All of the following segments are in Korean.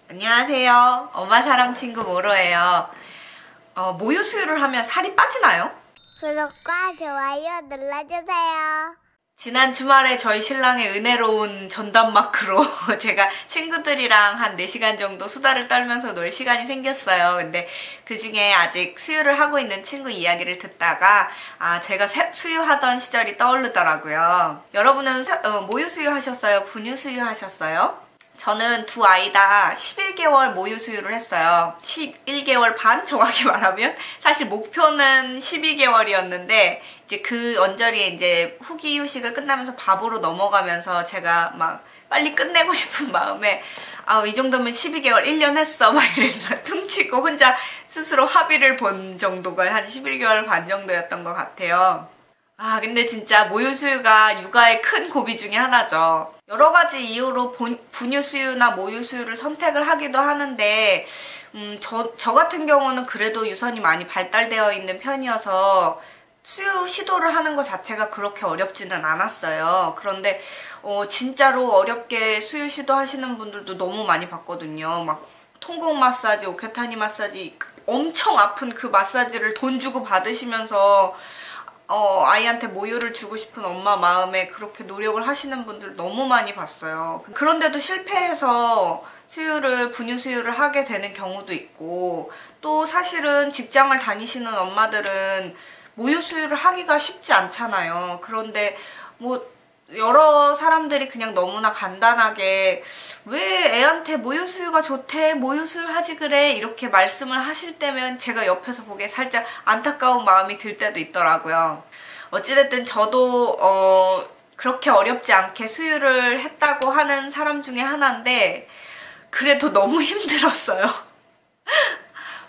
안녕하세요. 엄마 사람 친구 모로예요. 모유 수유를 하면 살이 빠지나요? 구독과 좋아요 눌러주세요. 지난 주말에 저희 신랑의 은혜로운 전담 마크로 제가 친구들이랑 한 4시간 정도 수다를 떨면서 놀 시간이 생겼어요. 근데 그 중에 아직 수유를 하고 있는 친구 이야기를 듣다가 제가 수유하던 시절이 떠오르더라고요. 여러분은 모유 수유 하셨어요? 분유 수유 하셨어요? 저는 두 아이 다 11개월 모유 수유를 했어요. 11개월 반 정확히 말하면 사실 목표는 12개월이었는데 이제 그 언저리에 이제 후기 휴식을 끝나면서 밥으로 넘어가면서 제가 막 빨리 끝내고 싶은 마음에 이 정도면 12개월 1년 했어 막 이래서 퉁치고 혼자 스스로 합의를 본 정도가 한 11개월 반 정도였던 것 같아요. 근데 진짜 모유 수유가 육아의 큰 고비 중에 하나죠. 여러 가지 이유로 분유 수유나 모유 수유를 선택을 하기도 하는데 저 같은 경우는 그래도 유선이 많이 발달되어 있는 편이어서 수유 시도를 하는 것 자체가 그렇게 어렵지는 않았어요. 그런데 진짜로 어렵게 수유 시도하시는 분들도 너무 많이 봤거든요. 막 통곡 마사지, 오케타니 마사지, 엄청 아픈 그 마사지를 돈 주고 받으시면서 아이한테 모유를 주고 싶은 엄마 마음에 그렇게 노력을 하시는 분들 너무 많이 봤어요. 그런데도 실패해서 분유 수유를 하게 되는 경우도 있고, 또 사실은 직장을 다니시는 엄마들은 모유 수유를 하기가 쉽지 않잖아요. 그런데 여러 사람들이 그냥 너무나 간단하게 왜 애한테 모유 수유가 좋대? 모유 수유 하지 그래? 이렇게 말씀을 하실 때면 제가 옆에서 보기에 살짝 안타까운 마음이 들 때도 있더라고요. 어찌됐든 저도 그렇게 어렵지 않게 수유를 했다고 하는 사람 중에 하나인데 그래도 너무 힘들었어요.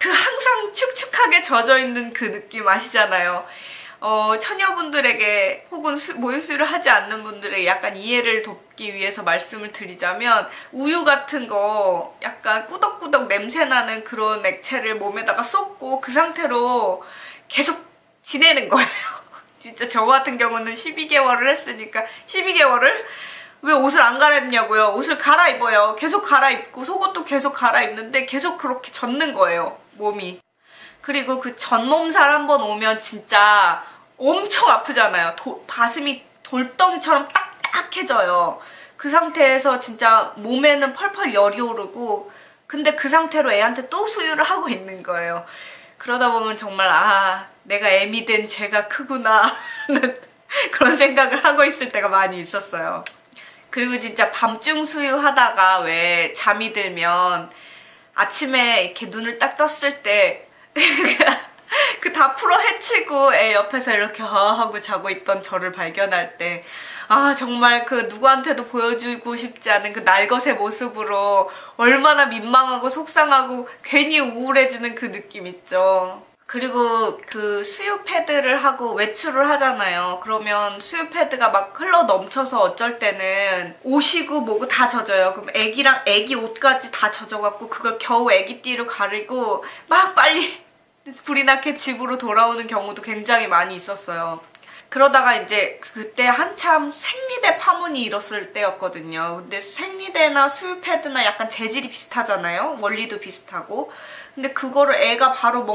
그 항상 축축하게 젖어있는 그 느낌 아시잖아요. 처녀분들에게 혹은 모유 수유를 하지 않는 분들에게 약간 이해를 돕기 위해서 말씀을 드리자면 우유 같은 거 약간 꾸덕꾸덕 냄새나는 그런 액체를 몸에다가 쏟고 그 상태로 계속 지내는 거예요. 진짜 저 같은 경우는 12개월을 했으니까 12개월을 왜 옷을 안 갈아입냐고요. 옷을 갈아입어요. 계속 갈아입고 속옷도 계속 갈아입는데 계속 그렇게 젖는 거예요, 몸이. 그리고 그 전몸살 한번 오면 진짜 엄청 아프잖아요. 가슴이 돌덩이처럼 딱딱해져요. 그 상태에서 진짜 몸에는 펄펄 열이 오르고 근데 그 상태로 애한테 또 수유를 하고 있는 거예요. 그러다 보면 정말 내가 애미 된 죄가 크구나 하는 그런 생각을 하고 있을 때가 많이 있었어요. 그리고 진짜 밤중 수유하다가 왜 잠이 들면 아침에 이렇게 눈을 딱 떴을 때 그 다 풀어 헤치고 애 옆에서 이렇게 하고 자고 있던 저를 발견할 때 정말 그 누구한테도 보여주고 싶지 않은 그 날것의 모습으로 얼마나 민망하고 속상하고 괜히 우울해지는 그 느낌 있죠. 그리고 그 수유 패드를 하고 외출을 하잖아요. 그러면 수유 패드가 막 흘러 넘쳐서 어쩔 때는 옷이고 뭐고 다 젖어요. 그럼 애기 옷까지 다 젖어갖고 그걸 겨우 애기띠로 가리고 막 빨리 불이 나게 집으로 돌아오는 경우도 굉장히 많이 있었어요. 그러다가 이제 그때 한참 생리대 파문이 일었을 때였거든요. 근데 생리대나 수유 패드나 약간 재질이 비슷하잖아요. 원리도 비슷하고. 근데 그거를 애가 바로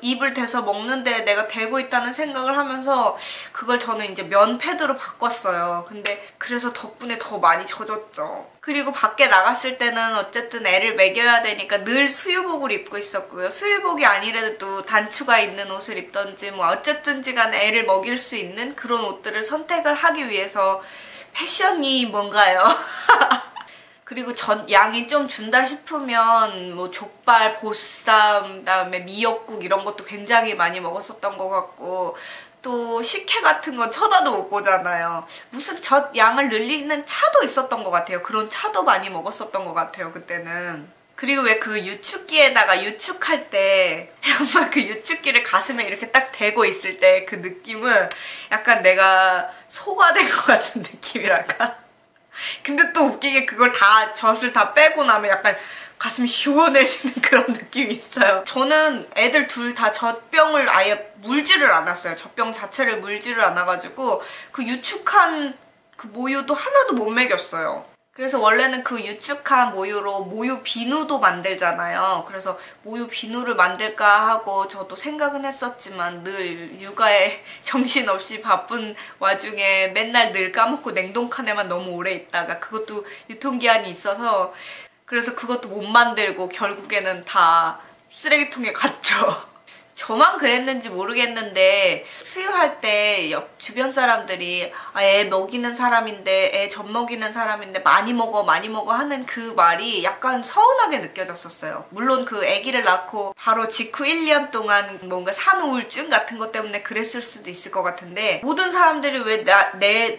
입을 대서 먹는데 내가 대고 있다는 생각을 하면서 그걸 저는 이제 면 패드로 바꿨어요. 근데 그래서 덕분에 더 많이 젖었죠. 그리고 밖에 나갔을 때는 어쨌든 애를 먹여야 되니까 늘 수유복을 입고 있었고요. 수유복이 아니라도 단추가 있는 옷을 입던지 어쨌든지 간에 애를 먹일 수 있는 그런 옷들을 선택을 하기 위해서 패션이 뭔가요? 그리고 양이 좀 준다 싶으면 족발, 보쌈, 그다음에 미역국 이런 것도 굉장히 많이 먹었었던 것 같고 또 식혜 같은 건 쳐다도 못 보잖아요. 무슨 양을 늘리는 차도 있었던 것 같아요. 그런 차도 많이 먹었었던 것 같아요, 그때는. 그리고 왜 그 유축기에다가 유축할 때 정말 그 유축기를 가슴에 이렇게 딱 대고 있을 때 그 느낌은 약간 내가 소가 된 것 같은 느낌이랄까? 근데 또 웃기게 그걸 젖을 다 빼고 나면 약간 가슴이 시원해지는 그런 느낌이 있어요. 저는 애들 둘 다 젖병을 아예 물지를 않았어요. 젖병 자체를 물지를 않아가지고 그 유축한 그 모유도 하나도 못 먹였어요. 그래서 원래는 그 유축한 모유로 모유 비누도 만들잖아요. 그래서 모유 비누를 만들까 하고 저도 생각은 했었지만 늘 육아에 정신없이 바쁜 와중에 맨날 늘 까먹고 냉동칸에만 너무 오래 있다가 그것도 유통기한이 있어서 그래서 그것도 못 만들고 결국에는 다 쓰레기통에 갔죠. 저만 그랬는지 모르겠는데 수유할 때 주변 사람들이 애 먹이는 사람인데 애 젖 먹이는 사람인데 많이 먹어 하는 그 말이 약간 서운하게 느껴졌었어요. 물론 그 아기를 낳고 바로 직후 1, 2년 동안 뭔가 산후우울증 같은 것 때문에 그랬을 수도 있을 것 같은데 모든 사람들이 왜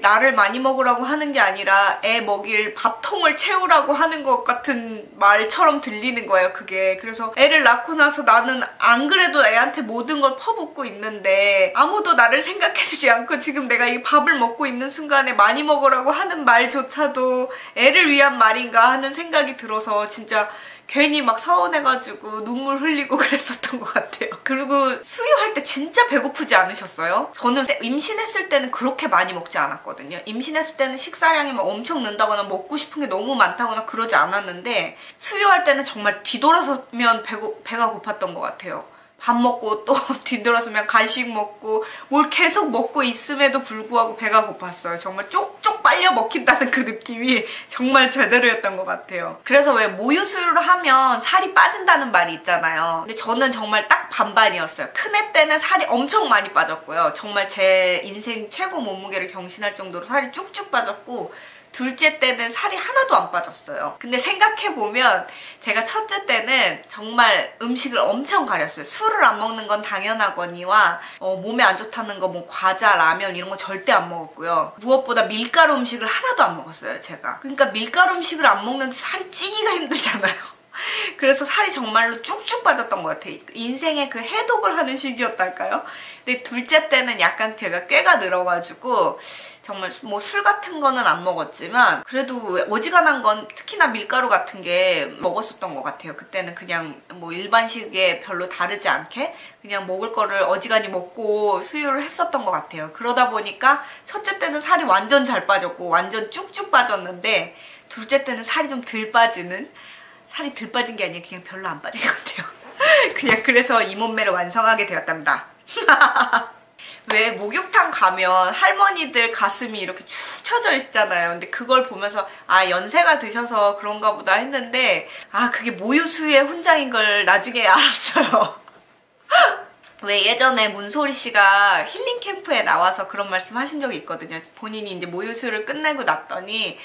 나를 많이 먹으라고 하는 게 아니라 애 먹일 밥통을 채우라고 하는 것 같은 말처럼 들리는 거예요, 그게. 그래서 애를 낳고 나서 나는 안 그래도 애한테 모든 걸 퍼붓고 있는데 아무도 나를 생각해주지 않고 지금 내가 이 밥을 먹고 있는 순간에 많이 먹으라고 하는 말조차도 애를 위한 말인가 하는 생각이 들어서 진짜 괜히 막 서운해가지고 눈물 흘리고 그랬었던 것 같아요. 그리고 수유할 때 진짜 배고프지 않으셨어요? 저는 임신했을 때는 그렇게 많이 먹지 않았거든요. 임신했을 때는 식사량이 막 엄청 는다거나 먹고 싶은 게 너무 많다거나 그러지 않았는데 수유할 때는 정말 뒤돌아서면 배가 고팠던 것 같아요. 밥 먹고 또 뒤돌아서면 간식 먹고 뭘 계속 먹고 있음에도 불구하고 배가 고팠어요. 정말 쪽쪽 빨려 먹힌다는 그 느낌이 정말 제대로였던 것 같아요. 그래서 왜 모유 수유를 하면 살이 빠진다는 말이 있잖아요. 근데 저는 정말 딱 반반이었어요. 큰애 때는 살이 엄청 많이 빠졌고요. 정말 제 인생 최고 몸무게를 경신할 정도로 살이 쭉쭉 빠졌고 둘째 때는 살이 하나도 안 빠졌어요. 근데 생각해보면 제가 첫째 때는 정말 음식을 엄청 가렸어요. 술을 안 먹는 건 당연하거니와 몸에 안 좋다는 거 뭐 과자, 라면 이런 거 절대 안 먹었고요. 무엇보다 밀가루 음식을 하나도 안 먹었어요, 제가. 그러니까 밀가루 음식을 안 먹는데 살이 찌기가 힘들잖아요. 그래서 살이 정말로 쭉쭉 빠졌던 것 같아요. 인생의 그 해독을 하는 시기였달까요? 근데 둘째 때는 약간 제가 꾀가 늘어가지고 정말 뭐 술 같은 거는 안 먹었지만 그래도 어지간한 건 특히나 밀가루 같은 게 먹었었던 것 같아요. 그때는 그냥 뭐 일반식에 별로 다르지 않게 그냥 먹을 거를 어지간히 먹고 수유를 했었던 것 같아요. 그러다 보니까 첫째 때는 살이 완전 잘 빠졌고 완전 쭉쭉 빠졌는데 둘째 때는 살이 좀 덜 빠지는 살이 덜 빠진 게 아니라 그냥 별로 안 빠진 것 같아요. 그냥 그래서 이 몸매를 완성하게 되었답니다. 왜 목욕탕 가면 할머니들 가슴이 이렇게 축 처져 있잖아요. 근데 그걸 보면서 아 연세가 드셔서 그런가 보다 했는데 아 그게 모유수유의 훈장인 걸 나중에 알았어요. 왜 예전에 문소리 씨가 힐링 캠프에 나와서 그런 말씀 하신 적이 있거든요. 본인이 이제 모유수유를 끝내고 났더니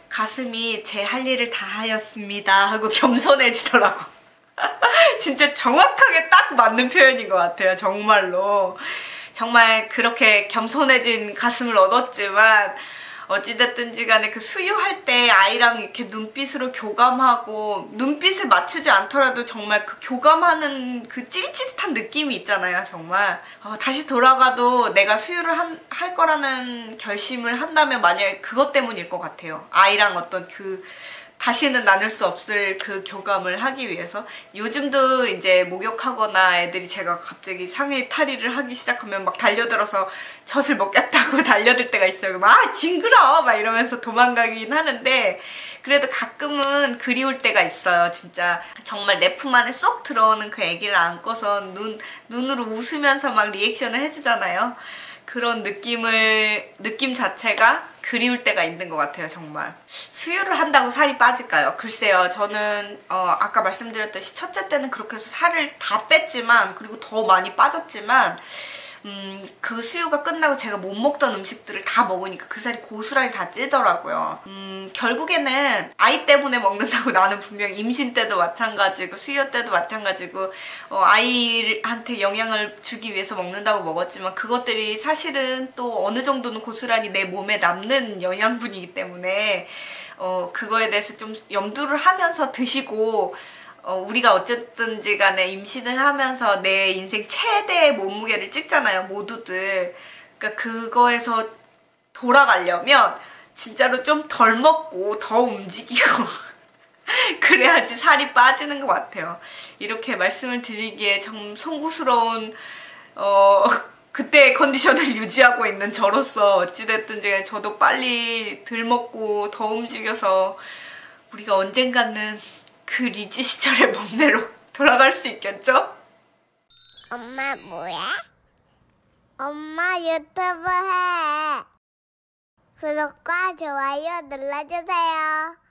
가슴이 제 할 일을 다 하였습니다 하고 겸손해지더라고. 진짜 정확하게 딱 맞는 표현인 것 같아요. 정말로. 정말 그렇게 겸손해진 가슴을 얻었지만 어찌됐든지 간에 그 수유할 때 아이랑 이렇게 눈빛으로 교감하고 눈빛을 맞추지 않더라도 정말 그 교감하는 그 찌릿찌릿한 느낌이 있잖아요. 정말 다시 돌아가도 내가 수유를 할 거라는 결심을 한다면 만약에 그것 때문일 것 같아요. 아이랑 어떤 그 다시는 나눌 수 없을 그 교감을 하기 위해서. 요즘도 이제 목욕하거나 애들이 제가 갑자기 상의 탈의를 하기 시작하면 막 달려들어서 젖을 먹겠다고 달려들 때가 있어요. 막 아 징그러워 막 이러면서 도망가긴 하는데 그래도 가끔은 그리울 때가 있어요. 진짜 정말 내 품 안에 쏙 들어오는 그 애기를 안고서 눈으로 웃으면서 막 리액션을 해주잖아요. 그런 느낌 자체가 그리울 때가 있는 것 같아요. 정말. 수유를 한다고 살이 빠질까요? 글쎄요. 저는 아까 말씀드렸듯이 첫째 때는 그렇게 해서 살을 다 뺐지만 그리고 더 많이 빠졌지만 그 수유가 끝나고 제가 못 먹던 음식들을 다 먹으니까 그 살이 고스란히 다 찌더라고요. 결국에는 아이 때문에 먹는다고 나는 분명히 임신 때도 마찬가지고 수유 때도 마찬가지고 아이한테 영향을 주기 위해서 먹는다고 먹었지만 그것들이 사실은 또 어느 정도는 고스란히 내 몸에 남는 영양분이기 때문에 그거에 대해서 좀 염두를 하면서 드시고 우리가 어쨌든지 간에 임신을 하면서 내 인생 최대의 몸무게를 찍잖아요, 모두들. 그러니까 그거에서 돌아가려면 진짜로 좀 덜 먹고 더 움직이고 그래야지 살이 빠지는 것 같아요. 이렇게 말씀을 드리기에 좀 송구스러운 그때의 컨디션을 유지하고 있는 저로서 어찌됐든 저도 빨리 덜 먹고 더 움직여서 우리가 언젠가는 그 리지 시절의 몸매로 돌아갈 수 있겠죠? 엄마 뭐야? 엄마 유튜브 해. 구독과 좋아요 눌러주세요.